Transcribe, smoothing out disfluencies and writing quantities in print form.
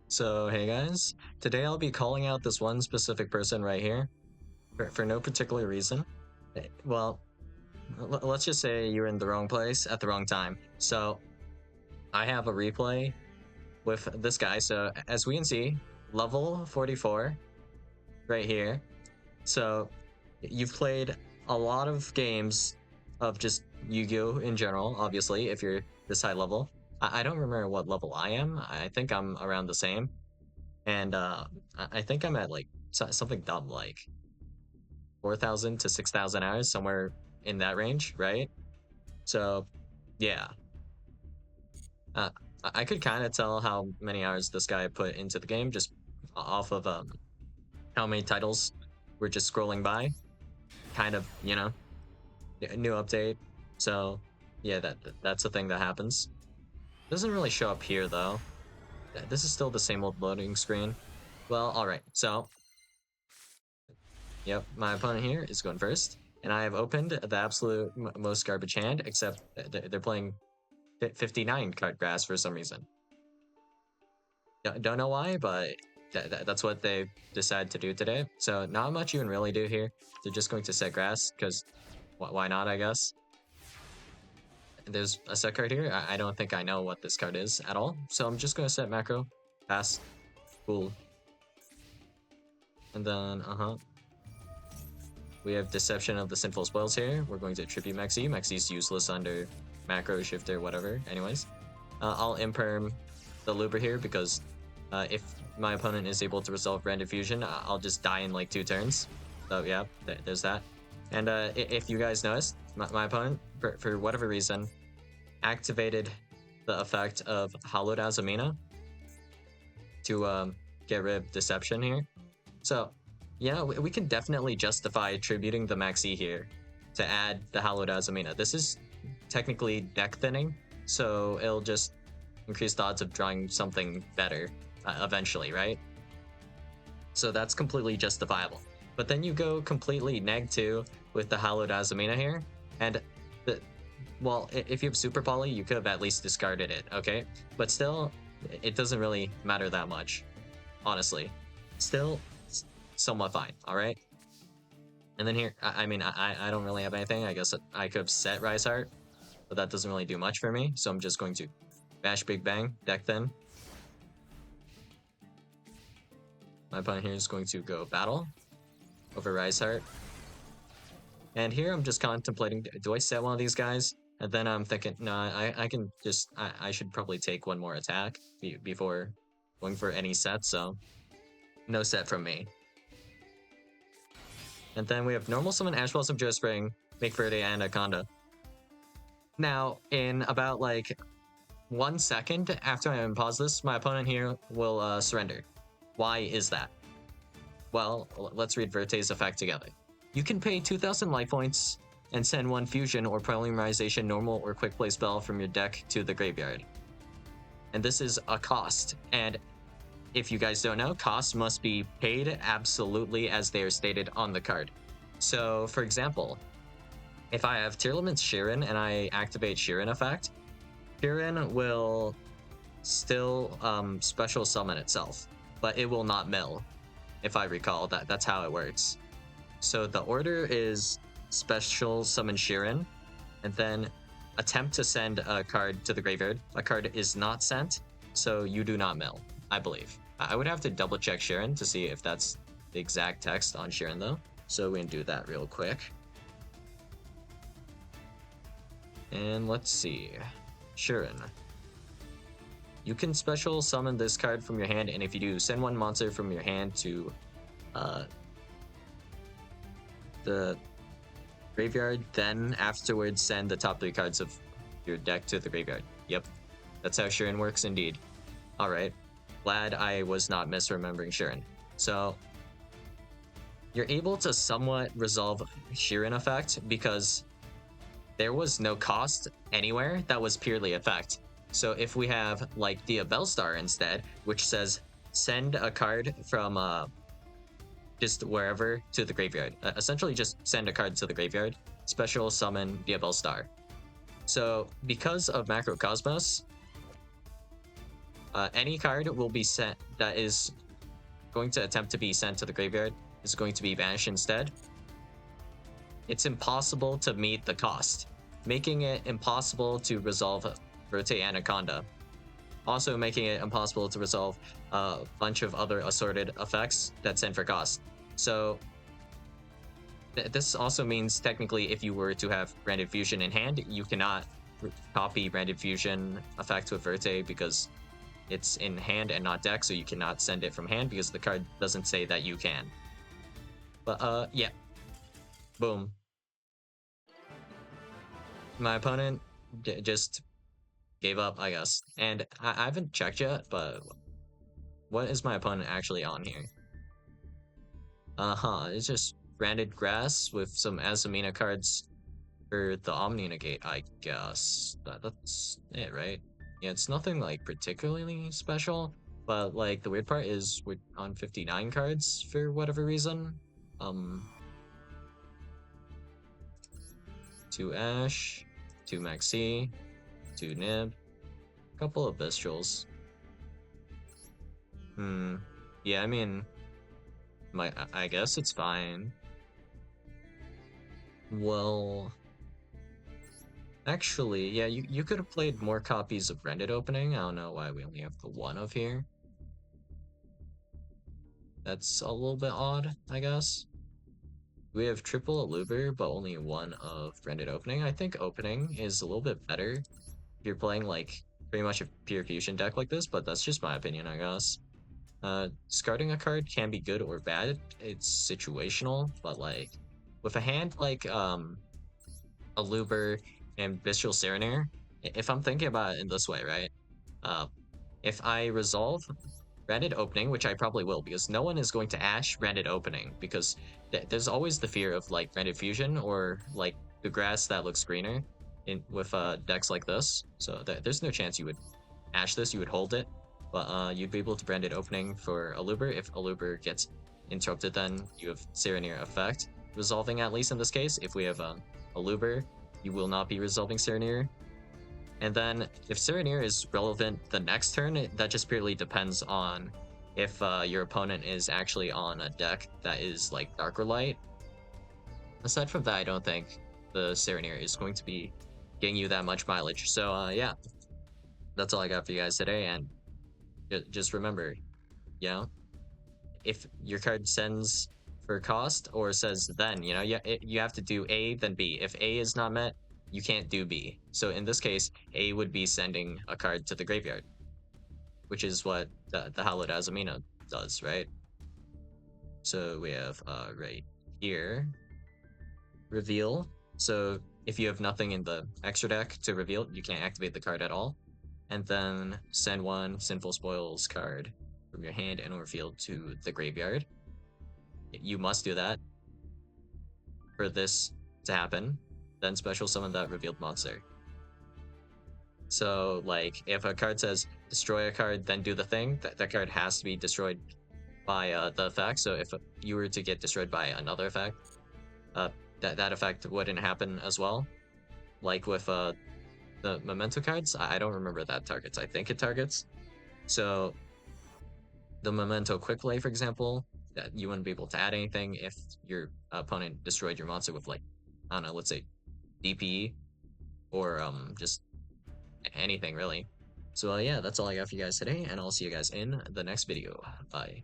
So, hey guys, today I'll be calling out this one specific person right here for no particular reason. Well, let's just say you're in the wrong place at the wrong time. So, I have a replay with this guy. So, as we can see, level 44 right here. So, you've played a lot of games of just Yu-Gi-Oh! In general, obviously, if you're this high level. I don't remember what level I am. I think I'm around the same. And I think I'm at like something dumb like 4,000 to 6,000 hours, somewhere in that range, right? So yeah, uh, I could kind of tell how many hours this guy put into the game just off of how many titles we're just scrolling by. Kind of, new update. So yeah, that's the thing that happens. Doesn't really show up here though. This is still the same old loading screen. Well, all right. So yep, my opponent here is going first, and I have opened the absolute most garbage hand, except they're playing 59 card grass for some reason. Don't know why, but that's what they decided to do today. So not much you can really do here. They're just going to set grass, because why not, I guess. There's a set card here. I don't think I know what this card is at all, so I'm just going to set macro, pass, cool. And then, we have Deception of the Sinful Spoils here. We're going to tribute Maxi. Maxi's useless under macro, shifter, whatever. Anyways, I'll imperm the Looper here because if my opponent is able to resolve Random Fusion, I'll just die in like 2 turns. So yeah, there's that. And if you guys noticed, my opponent, for whatever reason, activated the effect of Hallowed Azamina to get rid of Deception here. So yeah, we can definitely justify attributing the Maxi here to add the Hallowed Azamina. This is technically deck thinning, so it'll just increase the odds of drawing something better eventually, right? So that's completely justifiable. But then you go completely neg-2 with the Hallowed Azamina here, and well, if you have Super Poly, you could have at least discarded it, okay? But still, it doesn't really matter that much, honestly. Still, somewhat fine, all right? And then here, I mean, I don't really have anything. I guess I could have set Rise Heart, but that doesn't really do much for me. So I'm just going to bash Big Bang, deck thin. My opponent here is going to go Battle over Rise Heart. And here I'm just contemplating, do I set one of these guys? And then I'm thinking, no, I can just, I should probably take one more attack before going for any set, so no set from me. And then we have Normal Summon Ash Blossom, Joe Spring, Make Verde, and Anaconda. Now, in about like 1 second after I unpause this, my opponent here will surrender. Why is that? Well, let's read Verte's effect together. You can pay 2,000 life points and send 1 fusion or polymerization normal or quick play spell from your deck to the graveyard. And this is a cost, and if you guys don't know, costs must be paid absolutely as they are stated on the card. So, for example, if I have Tearlament's Shirin and I activate Shirin effect, Shirin will still special summon itself, but it will not mill, if I recall. That's how it works. So the order is special summon Shirin, and then attempt to send a card to the graveyard. A card is not sent, so you do not mill, I believe. I would have to double check Shirin to see if that's the exact text on Shirin though. So we can do that real quick. And let's see. Shirin. You can special summon this card from your hand, and if you do, send 1 monster from your hand to the graveyard, then afterwards send the top 3 cards of your deck to the graveyard. Yep, that's how Shirin works indeed. Alright, glad I was not misremembering Shirin. So, you're able to somewhat resolve Shirin effect because there was no cost anywhere, that was purely effect. So if we have like the Bellstar instead, which says send a card from just wherever to the graveyard. Essentially just send a card to the graveyard, special summon the Bellstar. So because of Macrocosmos, any card will be sent that is going to attempt to be sent to the graveyard is going to be banished instead. It's impossible to meet the cost, making it impossible to resolve Verte Anaconda. Also making it impossible to resolve a bunch of other assorted effects that send for cost. So this also means technically if you were to have Branded Fusion in hand, you cannot copy Branded Fusion effect with Verte because it's in hand and not deck, so you cannot send it from hand because the card doesn't say that you can. But yeah. Boom. My opponent just gave up, I guess. And I haven't checked yet, but what is my opponent actually on here? It's just Branded Grass with some Azumina cards for the Omni Negate, I guess. That's it, right? Yeah, it's nothing like particularly special, but like the weird part is we're on 59 cards for whatever reason. 2 Ash, 2 Maxi, 2 Nib, a couple of Bestials. Yeah, I mean, I guess it's fine. Well, actually, yeah, you could have played more copies of Branded Opening. I don't know why we only have the one of here. That's a little bit odd, I guess. We have triple Aluber, but only one of Branded Opening. I think Opening is a little bit better if you're playing like pretty much a pure fusion deck like this, but that's just my opinion, I guess. Discarding a card can be good or bad. It's situational, but like with a hand like Aluber and Bestial Serenair, if I'm thinking about it in this way, right? If I resolve Branded Opening, which I probably will, because no one is going to Ash Branded Opening, because there's always the fear of like Branded Fusion or like the grass that looks greener with decks like this. So there's no chance you would Ash this, you would hold it, but you'd be able to Branded Opening for Aluber. If Aluber gets interrupted, then you have Serenair effect resolving, at least in this case. If we have Aluber, you will not be resolving Serenair. And then if Serenair is relevant the next turn, that just purely depends on if your opponent is actually on a deck that is like Darker Light. Aside from that, I don't think the Serenair is going to be getting you that much mileage. So yeah, that's all I got for you guys today. And just remember, you know, if your card sends for cost or says then, you know, you have to do A, then B. If A is not met, you can't do B. So in this case, A would be sending a card to the graveyard, which is what the Hallowed Azumina does, right? So we have right here, reveal. So if you have nothing in the extra deck to reveal, you can't activate the card at all. And then send one Sinful Spoils card from your hand and or field to the graveyard. You must do that for this to happen. Then special summon that revealed monster. So like if a card says destroy a card, then do the thing, that card has to be destroyed by the effect. So if you were to get destroyed by another effect, that effect wouldn't happen as well. Like with the memento cards, I don't remember that targets. I think it targets. So the memento quick play, for example, that you wouldn't be able to add anything if your opponent destroyed your monster with like, I don't know, let's say DP or just anything really. So yeah, that's all I got for you guys today, and I'll see you guys in the next video. Bye.